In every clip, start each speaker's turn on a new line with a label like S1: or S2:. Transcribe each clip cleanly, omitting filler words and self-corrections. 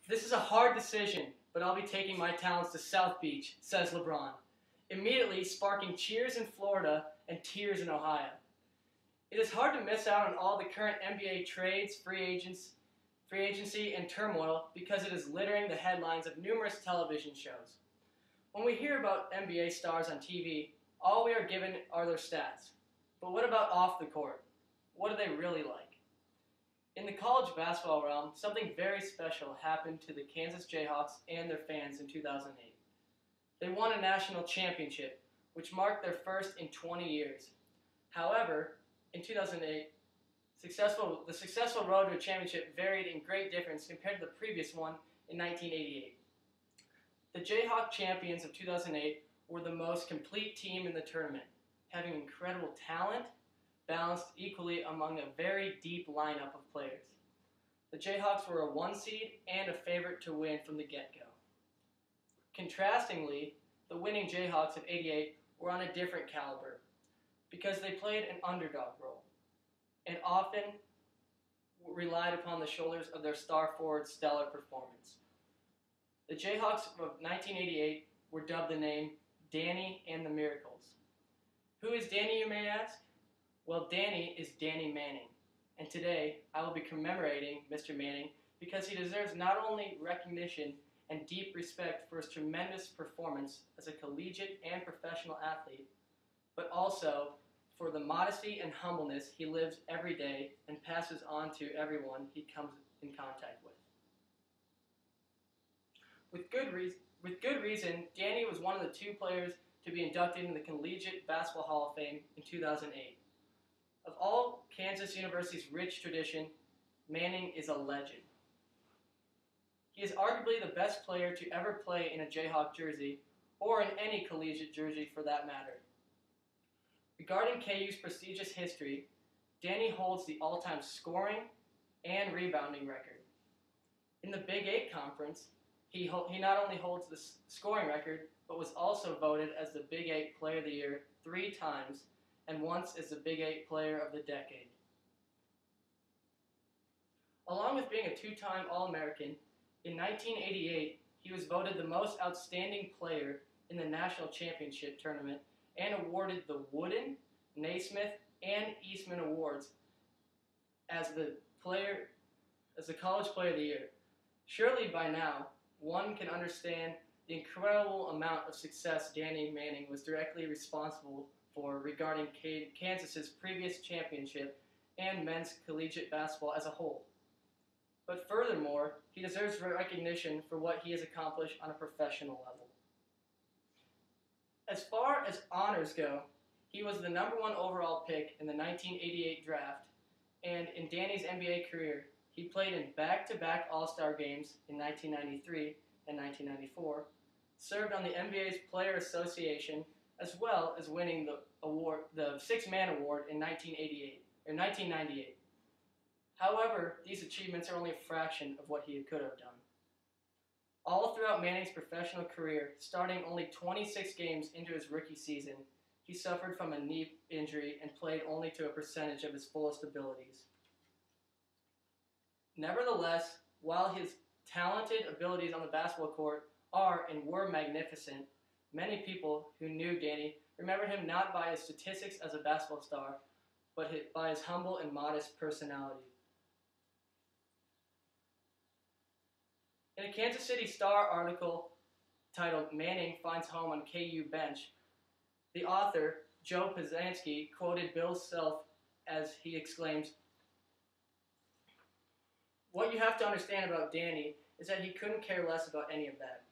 S1: This is a hard decision, but I'll be taking my talents to South Beach, says LeBron, immediately sparking cheers in Florida and tears in Ohio. It is hard to miss out on all the current NBA trades, free agency, and turmoil because it is littering the headlines of numerous television shows. When we hear about NBA stars on TV, all we are given are their stats. But what about off the court? What are they really like? In the college basketball realm, something very special happened to the Kansas Jayhawks and their fans in 2008. They won a national championship, which marked their first in 20 years. However, in 2008, the successful road to a championship varied in great difference compared to the previous one in 1988. The Jayhawk champions of 2008 were the most complete team in the tournament, having incredible talent, balanced equally among a very deep lineup of players. The Jayhawks were a 1 seed and a favorite to win from the get-go. Contrastingly, the winning Jayhawks of '88 were on a different caliber because they played an underdog role and often relied upon the shoulders of their star forward's stellar performance. The Jayhawks of 1988 were dubbed the name Danny and the Miracles. Who is Danny, you may ask? Well, Danny is Danny Manning, and today I will be commemorating Mr. Manning because he deserves not only recognition and deep respect for his tremendous performance as a collegiate and professional athlete, but also for the modesty and humbleness he lives every day and passes on to everyone he comes in contact with. With good reason, Danny was one of the 2 players to be inducted into the Collegiate Basketball Hall of Fame in 2008. Of all Kansas University's rich tradition, Manning is a legend. He is arguably the best player to ever play in a Jayhawk jersey, or in any collegiate jersey for that matter. Regarding KU's prestigious history, Danny holds the all-time scoring and rebounding record. In the Big 8 Conference, he not only holds the scoring record, but was also voted as the Big 8 Player of the Year 3 times, and once as the Big 8 Player of the Decade. Along with being a 2-time All-American, in 1988 he was voted the most outstanding player in the national championship tournament and awarded the Wooden, Naismith, and Eastman Awards as the College Player of the Year. Surely by now, one can understand the incredible amount of success Danny Manning was directly responsible for regarding Kansas's previous championship and men's collegiate basketball as a whole. But furthermore, he deserves recognition for what he has accomplished on a professional level. As far as honors go, he was the #1 overall pick in the 1988 draft, and in Danny's NBA career, he played in back-to-back All-Star games in 1993 and 1994, served on the NBA's Player Association, as well as winning the Six-Man Award in 1998. However, these achievements are only a fraction of what he could have done. All throughout Manning's professional career, starting only 26 games into his rookie season, he suffered from a knee injury and played only to a percentage of his fullest abilities. Nevertheless, while his talented abilities on the basketball court are and were magnificent, many people who knew Danny remember him not by his statistics as a basketball star, but by his humble and modest personality. In a Kansas City Star article titled "Manning Finds Home on KU Bench," the author, Joe Pazanski, quoted Bill Self as he exclaims, "What you have to understand about Danny is that he couldn't care less about any of that.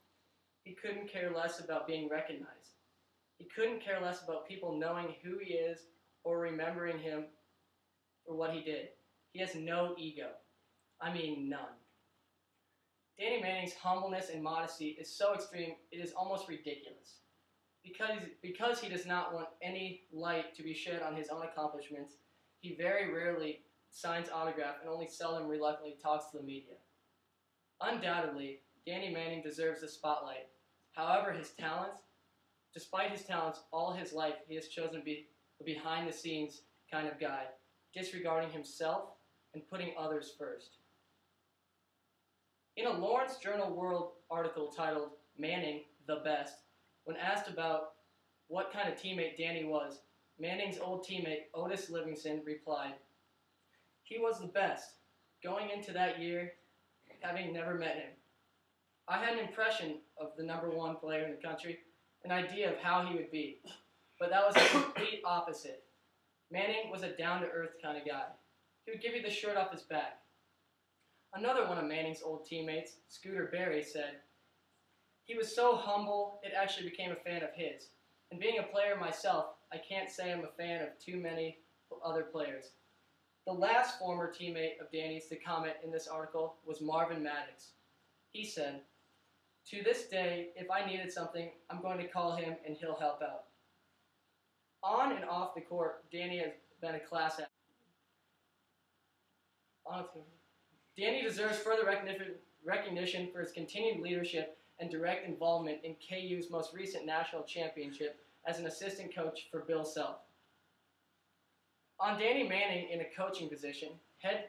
S1: He couldn't care less about being recognized. He couldn't care less about people knowing who he is or remembering him for what he did. He has no ego. I mean, none." Danny Manning's humbleness and modesty is so extreme it is almost ridiculous. Because he does not want any light to be shed on his own accomplishments, he very rarely signs autographs and only seldom reluctantly talks to the media. Undoubtedly, Danny Manning deserves the spotlight. However, despite his talents all his life, he has chosen to be a behind-the-scenes kind of guy, disregarding himself and putting others first. In a Lawrence Journal World article titled Manning, the Best, when asked about what kind of teammate Danny was, Manning's old teammate Otis Livingston replied, "He was the best, going into that year, having never met him. I had an impression of the number one player in the country, an idea of how he would be, but that was the complete opposite. Manning was a down-to-earth kind of guy. He would give you the shirt off his back." Another one of Manning's old teammates, Scooter Berry, said, "He was so humble, it actually became a fan of his. And being a player myself, I can't say I'm a fan of too many other players." The last former teammate of Danny's to comment in this article was Marvin Maddox. He said, "To this day, if I needed something, I'm going to call him and he'll help out." On and off the court, Danny has been a class act. Danny deserves further recognition for his continued leadership and direct involvement in KU's most recent national championship as an assistant coach for Bill Self. On Danny Manning in a coaching position, current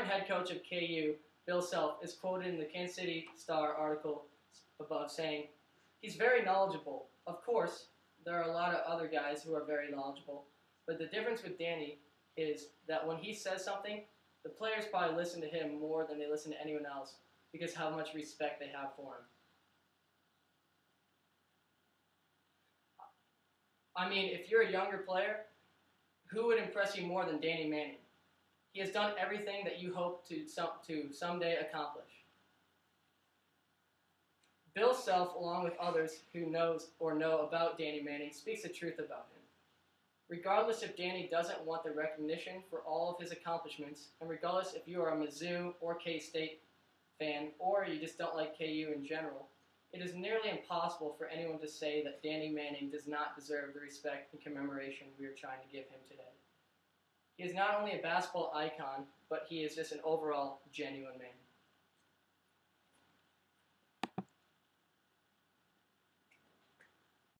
S1: head coach of KU, Bill Self, is quoted in the Kansas City Star article above saying, "He's very knowledgeable. Of course, there are a lot of other guys who are very knowledgeable, but the difference with Danny is that when he says something, the players probably listen to him more than they listen to anyone else because how much respect they have for him." I mean, if you're a younger player, who would impress you more than Danny Manning? He has done everything that you hope to someday accomplish. Bill Self, along with others who know about Danny Manning, speaks the truth about him. Regardless if Danny doesn't want the recognition for all of his accomplishments, and regardless if you are a Mizzou or K-State fan, or you just don't like KU in general, it is nearly impossible for anyone to say that Danny Manning does not deserve the respect and commemoration we are trying to give him today. He is not only a basketball icon, but he is just an overall genuine man.